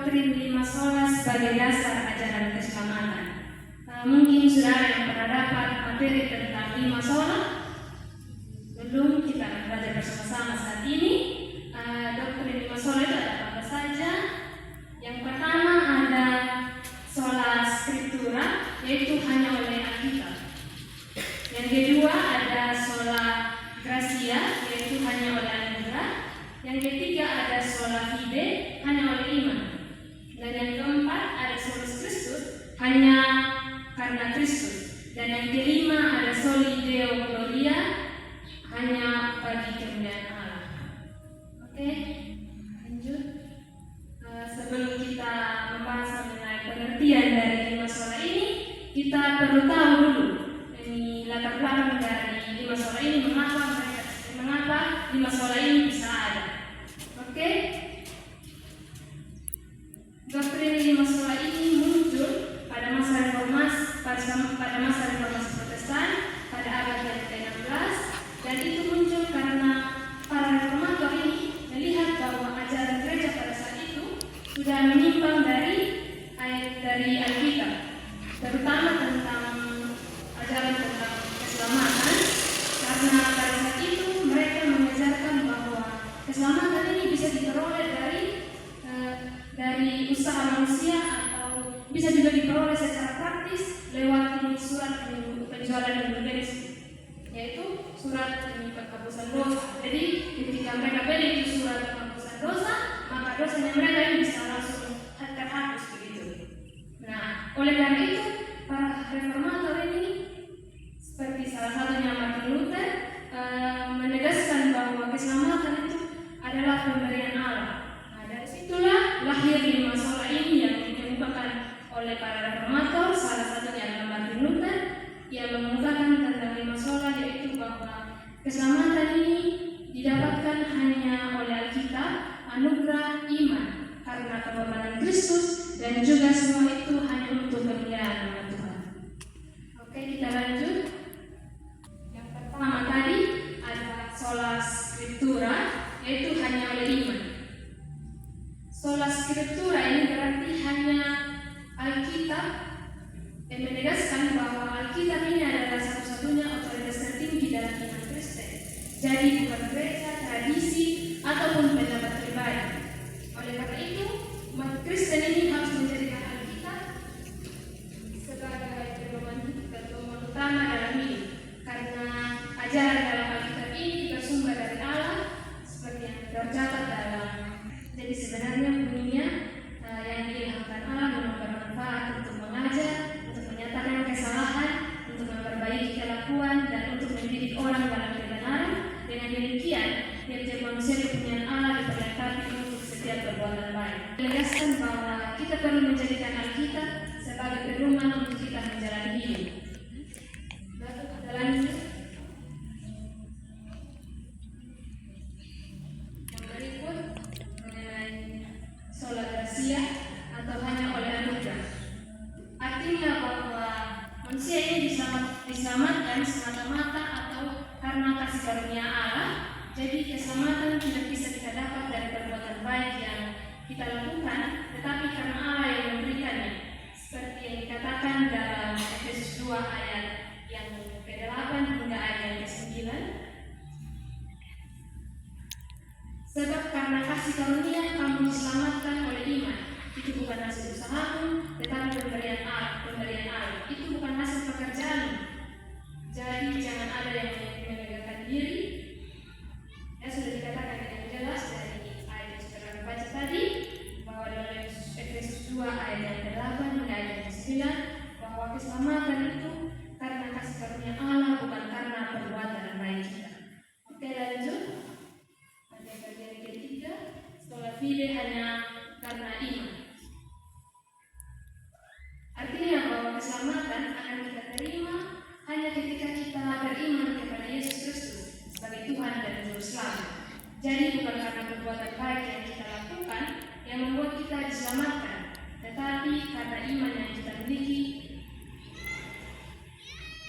doktrin 5 sola sebagai dasar ajaran keselamatan. Mungkin saudara yang pernah dapat materi tentang 5 sola, belum kita akan belajar bersama-sama saat ini. Doktrin 5 sola itu ada apa saja? Yang pertama ada sola scriptura, yaitu hanya oleh Alkitab. Yang kedua ada sola gratia, yaitu hanya oleh anugerah. Yang ketiga ada sola fide, hanya oleh iman. Dan yang keempat ada sola Kristus, hanya karena Kristus. Dan yang kelima ada soli deo gloria, hanya bagi kemuliaan Allah. Oke, lanjut. Sebelum kita membahas mengenai pengertian dari 5 sola ini, kita perlu tahu dulu ini latar belakang dari 5 sola ini, mengapa 5 sola ini bisa ada. Oke. Doktrin 5 sola ini muncul pada masa reformasi, pada masa reformasi Protestan pada abad yang ke-16, dan itu muncul karena para reformator ini melihat bahwa ajaran gereja pada saat itu sudah menyimpang dari Alkitab, terutama tentang ajaran tentang keselamatan, karena pada saat itu mereka mengajarkan bahwa keselamatan ini bisa diperoleh dari usaha manusia atau bisa juga diperoleh secara praktis lewat surat penjualan dan berbeda, yaitu surat penghapusan dosa. Jadi ketika mereka beli itu surat penghapusan dosa, maka dosanya mereka ini bisa langsung terhapus begitu. Nah, oleh karena itu para reformator ini seperti salah satunya Martin Luther menegaskan bahwa keselamatan itu adalah pemberian Allah. Nah, dari situlah lahir 5 sola ini yang dikemukakan oleh para reformator. Salah satunya adalah Martin Luther yang mengungkapkan tentang 5 sola, yaitu bahwa keselamatan ini didapatkan hanya oleh Alkitab, anugerah, iman, karena pengorbanan Kristus, dan juga semua itu hanya untuk kemuliaan nama Tuhan. Oke, kita lanjut. Yang pertama tadi ada sola scriptura, yaitu hanya oleh iman. Sola scriptura ini berarti hanya Alkitab, yang menegaskan bahwa Alkitab ini adalah satu-satunya otoritas tertinggi dalam iman Kristen. Jadi bukan gereja, tradisi, ataupun pendapat pribadi. Oleh karena itu, umat Kristen ini harus menjadikan Alkitab sebagai pedoman utama dalam hidup, karena ajaran dalam Alkitab ini bersumber dari Allah, seperti yang tercatat dalam. Jadi sebenarnya bunyinya yang diilhamkan Allah memang bermanfaat untuk mengajar, untuk menyatakan kesalahan, untuk memperbaiki kelakuan, dan untuk mendidik orang dalam kebenaran. Dengan demikian, tiap-tiap manusia kepunyaan Allah diperlengkapi untuk setiap perbuatan baik. Menegaskan bahwa kita perlu menjadikan Alkitab sebagai pedoman untuk kita menjalani hidup. Lalu kita lanjut. Yang berikut mengenai sola gratia atau hanya oleh anugerah. Artinya bahwa manusia ini diselamatkan semata-mata atau karena kasih karunia Allah. Jadi keselamatan tidak bisa kita dapat dari perbuatan baik yang kita lakukan, tetapi karena Allah yang memberikannya. Seperti yang dikatakan dalam Efesus 2 ayat yang ke-8 hingga ayat yang ke-9. Sebab karena kasih karunia kamu diselamatkan oleh iman. Itu bukan hasil usahamu, tetapi pemberian Allah. Itu bukan hasil pekerjaan. Jadi jangan ada yang menegakkan diri. Ya, sudah dikatakan dengan jelas dari ayat yang sudah kami baca tadi, bahwa dalam Efesus 2 ayat yang ke-8 hingga ayat yang ke-9, bahwa keselamatan itu karena kasih karunia Allah, bukan karena perbuatan baik kita. Oke, lanjut. Pada bagian ketiga, sola fide hanya karena iman. Artinya bahwa keselamatan akan kita terima hanya ketika kita beriman kepada Yesus Kristus sebagai Tuhan dan Juru Selamat. Jadi bukan karena perbuatan baik yang kita lakukan yang membuat kita diselamatkan, tetapi karena iman yang kita miliki.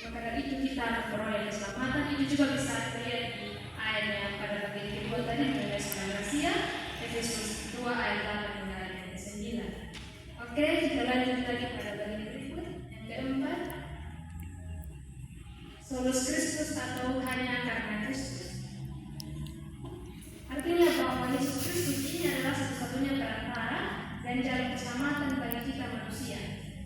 Maka dari itu kita memperoleh keselamatan. Itu juga bisa terlihat di ayat yang pada bagian kedua tadi, mengenai sola gratia, Efesus 2 ayat 8 hingga ayat 9. lagi pada bagian berikut. Yang keempat, solus Kristus atau hanya karena Kristus. Artinya bahwa Yesus Kristus ini adalah satu-satunya perantara dan jalan keselamatan bagi kita manusia.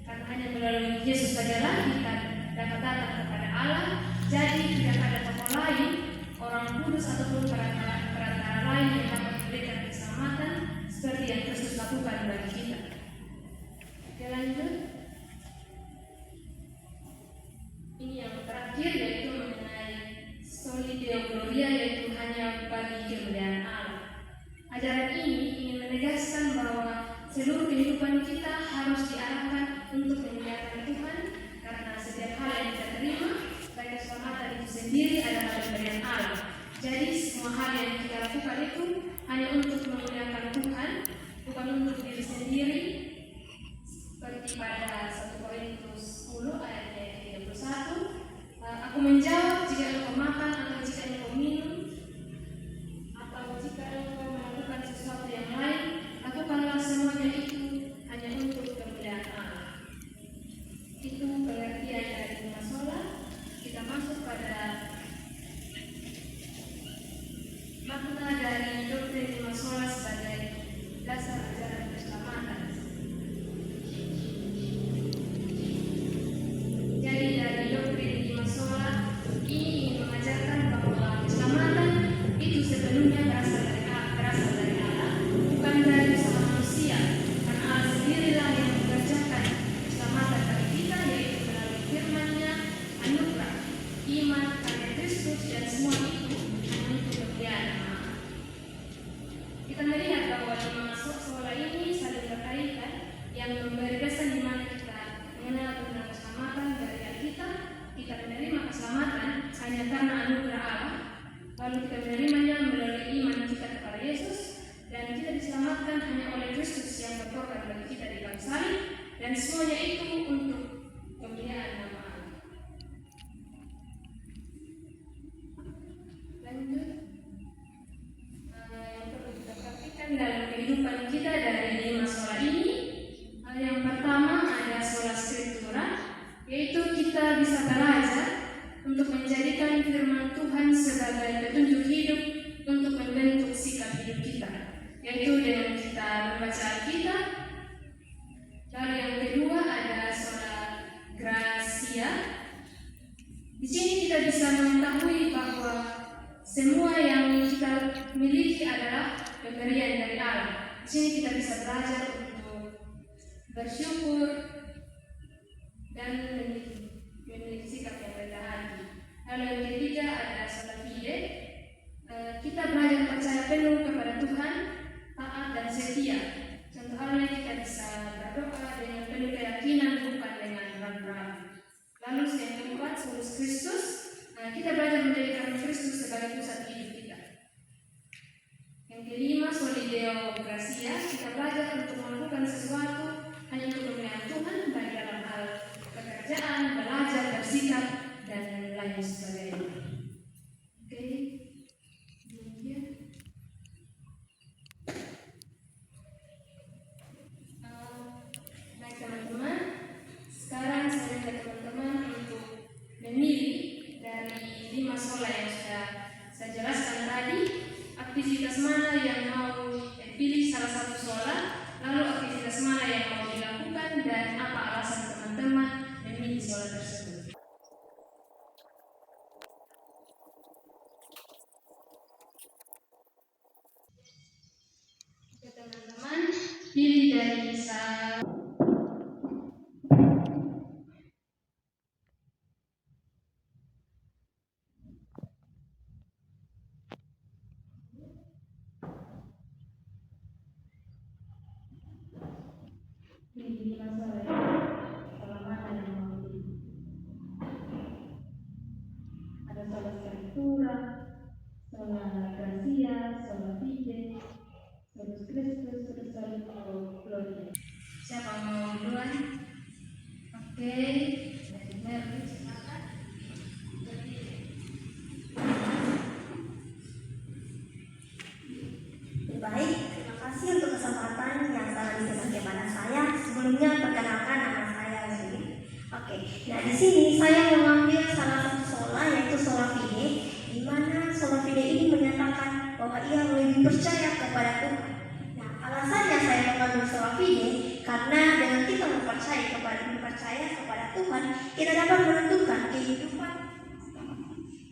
Karena hanya melalui Yesus sajalah kita dapat datang kepada Allah. Jadi tidak ada tokoh lain, orang kudus ataupun perantara lain yang dapat memberikan keselamatan seperti yang Kristus lakukan bagi kita. Oke, lanjut. Ini yang terakhir, yaitu mengenai soli Deo Gloria, yaitu hanya bagi kemuliaan Allah. Ajaran ini ingin menegaskan bahwa seluruh kehidupan kita harus diarahkan untuk memuliakan Tuhan, karena setiap hal yang kita terima, baik keselamatan itu sendiri adalah pemberian Allah. Jadi semua hal yang kita lakukan itu hanya untuk memuliakan Tuhan, bukan untuk diri sendiri. Seperti pada 1 Korintus 10 ayat 31, aku menjawab, jika engkau makan atau jika engkau minum atau jika engkau melakukan sesuatu yang lain, lakukanlah semuanya itu hanya untuk kemuliaan Allah. Itu pengertian dari lima sola. Kita masuk pada makna dari doktrin lima sola sebagai dasar ajaran keselamatan. Jadi dari doktrin lima sola ini ingin mengajarkan bahwa keselamatan itu sepenuhnya berasal dari Allah, bukan dari usaha manusia, karena Allah sendirilah yang mengerjakan keselamatan bagi kita, yaitu melalui firman-Nya, anugerah, iman, karya Kristus, dan semua itu hanya untuk kemuliaan Allah. Kita melihat bahwa lima sola ini saling berkaitan, yang memberi kesan di mana kita mengenal tentang keselamatan dari Alkitab. Kita menerima keselamatan hanya karena anugerah Allah, lalu kita menerimanya melalui iman kita kepada Yesus, dan kita diselamatkan hanya oleh Kristus yang berkorban bagi kita di kayu salib, dan semuanya itu untuk kemuliaan nama Allah. Lanjut, yang perlu kita perhatikan dalam kehidupan kita dari lima sola ini. Yang pertama ada sola scriptura, yaitu kita bisa belajar untuk menjadikan firman Tuhan sebagai petunjuk hidup untuk membentuk sikap hidup kita, yaitu dengan kita membaca Alkitab. Lalu yang kedua ada sola gracia. Di sini kita bisa mengetahui bahwa semua yang kita miliki adalah pemberian dari Allah. Di sini kita bisa belajar untuk bersyukur dan memiliki sikap yang rendah hati. Lalu yang ketiga ada sola fide. Kita belajar percaya penuh kepada Tuhan, taat dan setia. Contoh halnya kita bisa berdoa dengan penuh keyakinan, bukan dengan ragu-ragu. Lalu yang keempat solus Kristus. Kita belajar menjadikan Kristus sebagai pusat hidup kita. Yang kelima soli Deo Gracia. Kita belajar untuk melakukan sesuatu hanya untuk kemuliaan Tuhan, baik dalam hal pekerjaan, belajar, bersikap, dan lain sebagainya. Oke, demikian. Baik teman-teman, sekarang saya minta teman-teman untuk memilih dari lima sola yang sudah saya jelaskan tadi, aktivitas mana yang mau pilih salah satu sola, lalu aktivitas mana yang mau dilakukan, dan apa alasan teman-teman memilih sola tersebut. Oke teman-teman, pilih dari lima sola ya. Sola mana yang mau pilih? Ada sola scriptura, sola gracia, sola fide, solus Kristus, sola gloria. Siapa mau duluan? Oke, dari Mary, silakan. Baik, terima kasih untuk kesempatan yang telah diberikan kepada saya. Sebelumnya perkenalkan nama di sini saya mengambil salah satu sola, yaitu sola fide, di mana sola fide ini menyatakan bahwa ia lebih percaya kepada Tuhan. Nah, alasannya saya mengambil sola fide karena dengan kita percaya kepada Tuhan, kita dapat menentukan kehidupan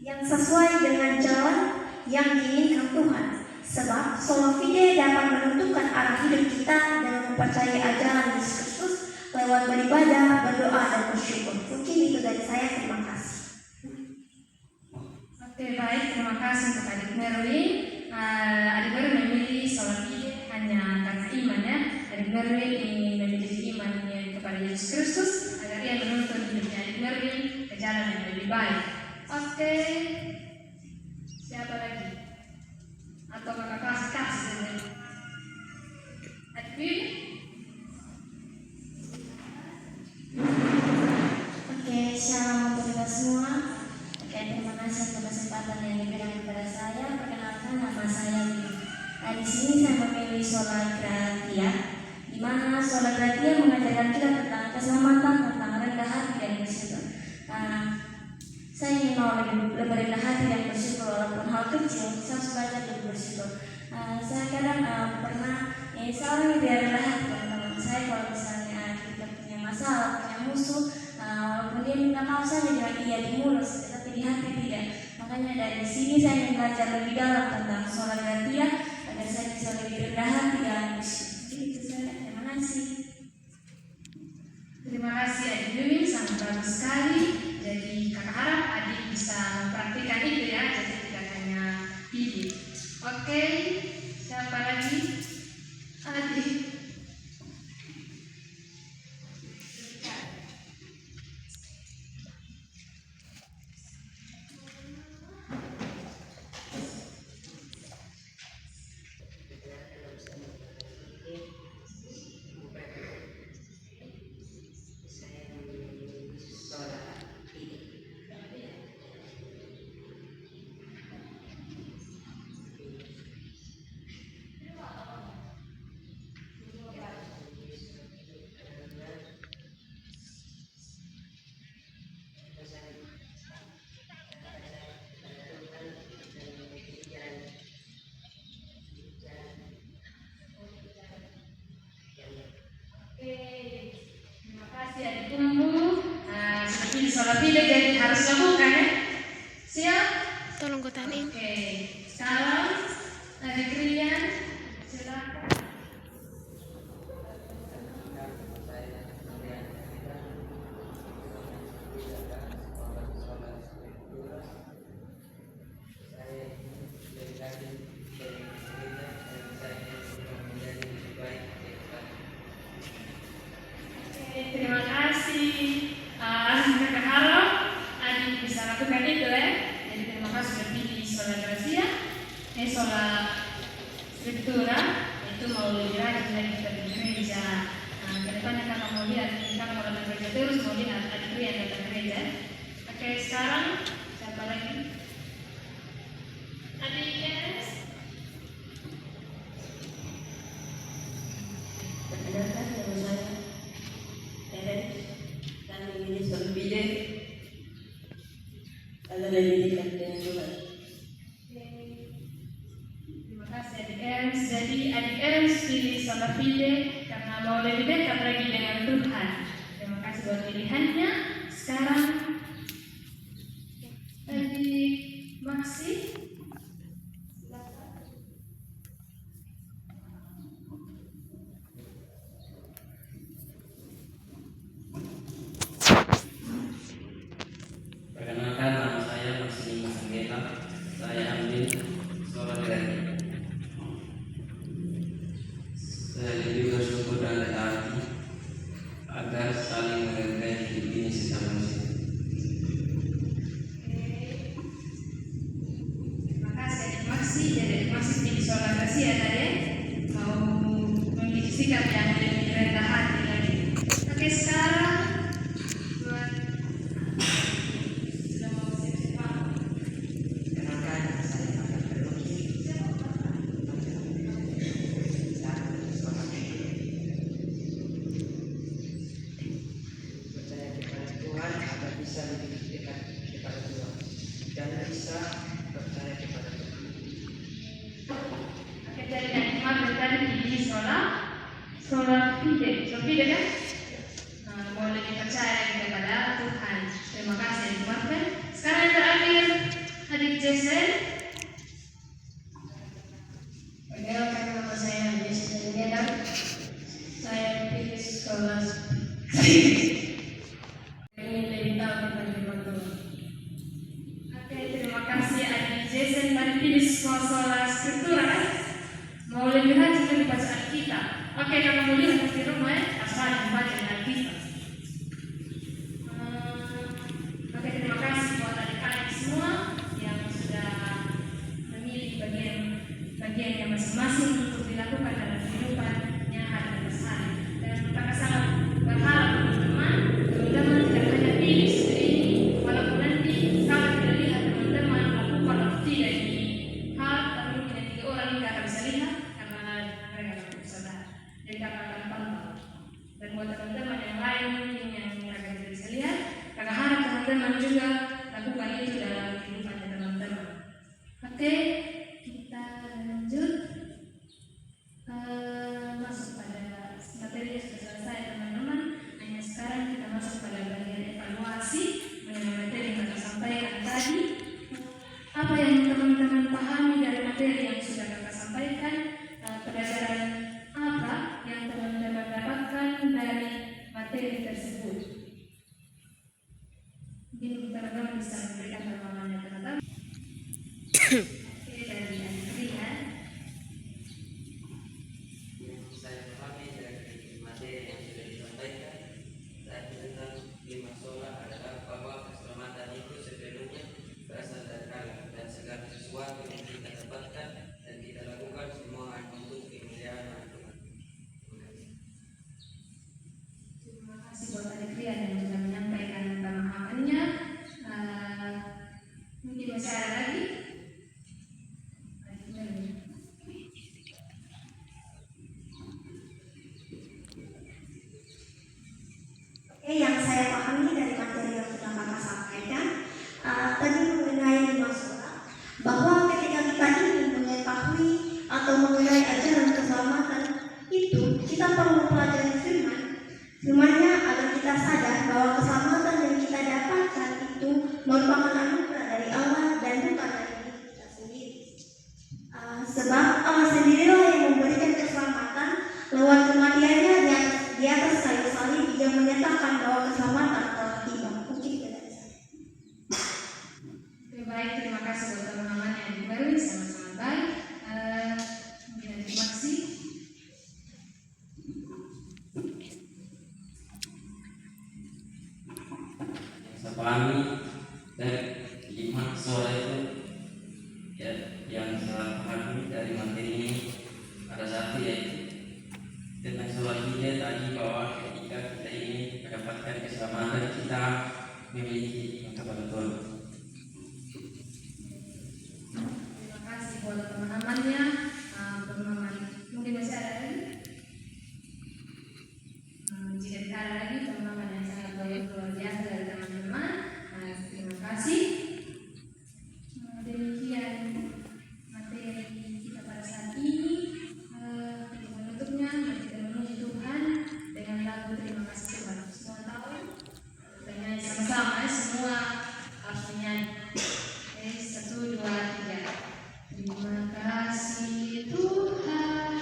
yang sesuai dengan jalan yang diinginkan Tuhan. Sebab sola fide dapat menentukan arah hidup kita dengan mempercayai ajaran Yesus Kristus lewat beribadah, berdoa, dan bersyukur. Mungkin itu dari saya. Terima kasih. Oke, baik, terima kasih untuk Adik Merwin. Adik Merwin memilih sola fide hanya karena iman ya. Adik Merwin ingin memiliki imannya kepada Yesus Kristus agar ia menuntun hidupnya Adik Merwin ke jalan yang lebih baik. Oke, siapa lagi? Atau kakak kelas saja? Adik Merwin? Oke, shalom untuk kita semua. Oke, terima kasih untuk kesempatan yang diberikan kepada saya. Perkenalkan, nama saya Win. Nah, di sini saya memilih sola gratia, di mana sola gratia mengajarkan kita tentang keselamatan, tentang rendah hati dan bersyukur. Saya ingin mau lebih rendah hati dan bersyukur walaupun hal kecil. Saya harus belajar lebih bersyukur. Saya kadang pernah seorang yang tidak rendah hati, teman-teman. Saya kalau misalnya kita punya masalah, punya musuh, walaupun dia minta maaf saja dengan iya di mulut, tapi di hati tidak. Makanya dari sini saya ingin belajar lebih dalam tentang sola gratia agar saya bisa lebih rendah hati dan bersyukur. Itu saya. Terima kasih. Terima kasih Adik Merwin, sangat bagus sekali. Jadi kakak harap adik bisa mempraktikkan itu ya, jadi tidak hanya ide. Oke, siapa lagi? Adik. Terima kasih Adik Tumbuh. Seperti sola fide jadi harus lakukan ya. Siap? Tolong kotanin. Oke, sekarang Adik Rian, silakan. Terima kasih. Kakak harap adik bisa lakukan itu ya. Jadi terima kasih sudah pilih sola gratia, sola scriptura. Itu mau lebih rajin lagi kita di gereja. Kedepannya kakak mau lihat, kakak mau datang gereja terus, mau lihat adik Rian datang gereja. Oke, sekarang siapa lagi? Adik Yes. Perkenalkan, nama saya Eren. Kami ini sola fide agar lebih dekat dengan Tuhan. Terima kasih Adik Ernst. Jadi Adik Ernst pilih sola fide karena mau lebih dekat lagi dengan Tuhan. Terima kasih buat pilihannya. Sekarang Adik Maxi. Perkenalkan, nama saya Maxi Sanggeta. Saya ambil sola gratia. Saya lebih bersyukur dan rendah hati agar saling menghargai hidup ini sesama manusia. Terima kasih Adik Maxi. Jadi Adik Maxi pilih sola gratia tadi ya. Mau memiliki sikap yang lebih rendah hati lagi. Oke, sekarang buat sudah mau siap-siap. Perkenalkan, saya Ahmad Berluki. Saya sola fide. Berbeda kan? Mau lebih percaya kepada Tuhan. Terima kasih yang dimaafkan. Sekarang yang terakhir, adik Jason. Perkenalkan, nama saya Jason Gedang. Saya pilih sekolah ingin lebih tahu tentang firman Tuhan. Oke, terima kasih adik Jason dari pilih sekolah Skriptura kan? Mau lebih rajin lebih baca Alkitab. Oke, kalau mau lihat di rumah, asal membaca Alkitab. Oke, terima kasih buat adik-adik semua yang sudah memilih bagian yang masing-masing untuk dilakukan dalam kehidupannya hari-hari. Dan kita sangat berharap teman-teman tidak hanya pilih seperti ini, walaupun nanti kalau tidak lihat teman-teman lakukan atau tidak ini hal, tapi mungkin yang 3 orang tidak akan bisa lihat karena mereka tidak bisa sadar. Jadi kakak akan pantau. Dan buat teman-teman yang lain mungkin yang mereka tidak bisa lihat, kakak harap teman-teman juga lakukan itu dalam kehidupan teman-teman. Oke, kita lanjut masuk pada materi yang sudah selesai teman-teman. Hanya sekarang kita masuk pada bagian evaluasi mengenai materi yang kita sampaikan tadi. Apa yang teman-teman pahami dari materi yang sudah kakak sampaikan? Pelajaran apa yang teman-teman dapatkan dari materi tersebut? Mungkin teman-teman bisa memberikan pemahamannya teman-teman. Oke, dari Adrian. Yang saya pahami dari materi yang sudah disampaikan tadi tentang 5 sola adalah bahwa keselamatan itu sepenuhnya berasal dari Allah, dan segala sesuatu yang kita dapatkan dan kita lakukan semua untuk kemuliaan Tuhan. Terima kasih buat Adrian yang sudah menyampaikan pemahamannya. Mungkin masih ada lagi? Yang saya pahami dari materi yang sudah kakak sampaikan tadi mengenai 5 sola, bahwa ketika kita ingin mengetahui atau mengenai ajaran keselamatan itu, kita perlu mempelajari firman-nya agar kita sadar bahwa keselamatan yang kita dapatkan itu merupakan anugerah dari Allah dan bukan dari diri kita sendiri. Sebab Allah sendirilah yang memberikan keselamatan lewat kematiannya di atas kayu salib, yang menyatakan bahwa keselamatan telah tiba. Mungkin itu dari saya. Oke, baik, terima kasih buat pemahaman yang diberi, sangat-sangat baik. Mungkin ada terima kasih. Yang saya pahami dari 5 sola itu, ya, yang saya pahami dari materi ini ada satu, yaitu tentang soal ini tadi, bahwa ketika kita ini mendapatkan keselamatan, kita memiliki kepada Tuhan. Terima kasih buat pemahamannya. Pemahaman mungkin masih ada lagi? Jika tidak ada lagi, pemahaman yang sangat luar biasa dari teman-teman. Terima kasih. Demikian materi kita pada saat ini. Untuk menutupnya, mari kita memuji Tuhan dengan lagu Terima Kasih Tuhan. Semua tahu? Kita nyanyi sama-sama, semua harus menyanyi. Oke, 1, 2, 3. Terima kasih Tuhan.